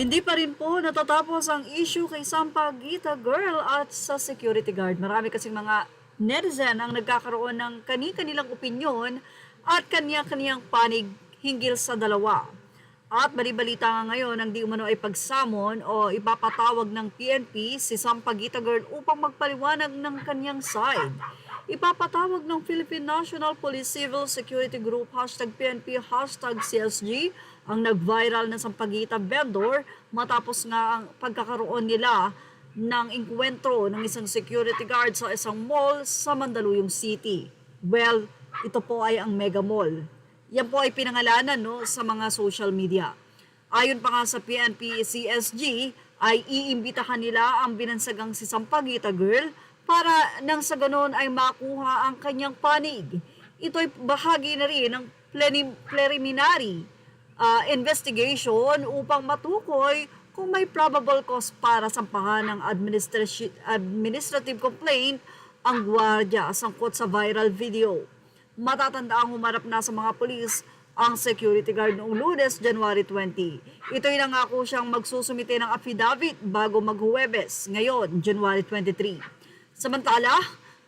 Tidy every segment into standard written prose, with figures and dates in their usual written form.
Hindi pa rin po natatapos ang issue kay Sampaguita Girl at sa security guard. Marami kasing mga netizen ang nagkakaroon ng kani-kanilang opinyon at kanya-kaniyang panig hinggil sa dalawa. At balibalita nga ngayon ang di umano ay pagsamon o ipapatawag ng PNP si Sampaguita Girl upang magpaliwanag ng kanyang side. Ipapatawag ng Philippine National Police Civil Security Group #PNP #CSG ang nag-viral na Sampaguita vendor matapos nga ang pagkakaroon nila ng engkwentro ng isang security guard sa isang mall sa Mandaluyong City. Well, ito po ay ang Mega Mall. Yan po ay pinangalanan sa mga social media. Ayon pa nga sa PNP CSG ay iimbitahan nila ang binansagang si Sampaguita Girl para nang sa ganon ay makuha ang kanyang panig. Ito ay bahagi na rin ng preliminary investigation upang matukoy kung may probable cause para sampahan ng administrative complaint ang gwardiya sangkot sa viral video. Matatandaang humarap na sa mga pulis ang security guard noong Lunes, January 20. Ito'y nangako siyang magsusumite ng affidavit bago maghuwebes, ngayon, January 23. Samantala,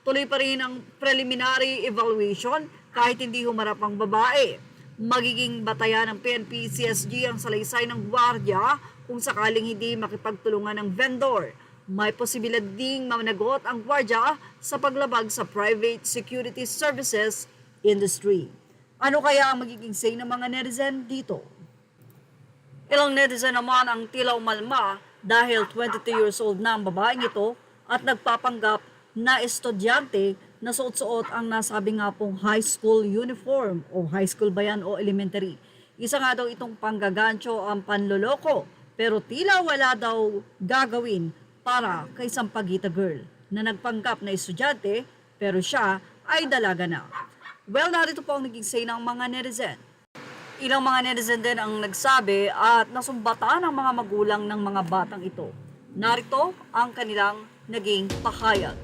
tuloy pa rin ang preliminary evaluation kahit hindi humarap ang babae. Magiging batayan ng PNP CSG ang salaysay ng gwardiya kung sakaling hindi makipagtulungan ng vendor. May posibilidad ding managot ang gwardiya sa paglabag sa private security services industry. Ano kaya ang magiging say ng mga netizen dito? Ilang netizen naman ang tila umalma dahil 22 years old na ang babaeng ito at nagpapanggap na estudyante na suot-suot ang nasabi nga pong high school uniform o high school ba yan o elementary. Isa nga daw itong panggagancho ang panloloko pero tila wala daw gagawin para kay Sampaguita Girl na nagpanggap na estudyante pero siya ay dalaga na. Well, narito po ang naging say ng mga netizen. Ilang mga netizen din ang nagsabi at nasumbatan ang mga magulang ng mga batang ito. Narito ang kanilang naging pahayag.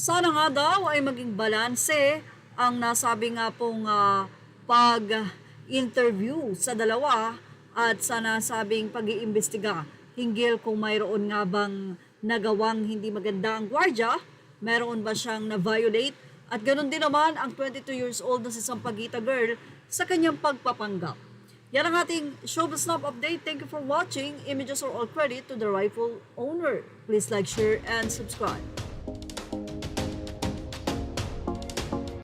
Sana nga daw ay maging balanse ang nasabi nga pong pag-interview sa dalawa at sa nasabing pag-iimbestiga hinggil kung mayroon nga bang nagawang hindi maganda ang gwardiya, mayroon ba siyang na-violate at ganoon din naman ang 22 years old na si Sampaguita Girl sa kanyang pagpapanggap. Yan ang ating Showbiz Snap update. Thank you for watching. Images are all credit to the rightful owner. Please like, share, and subscribe.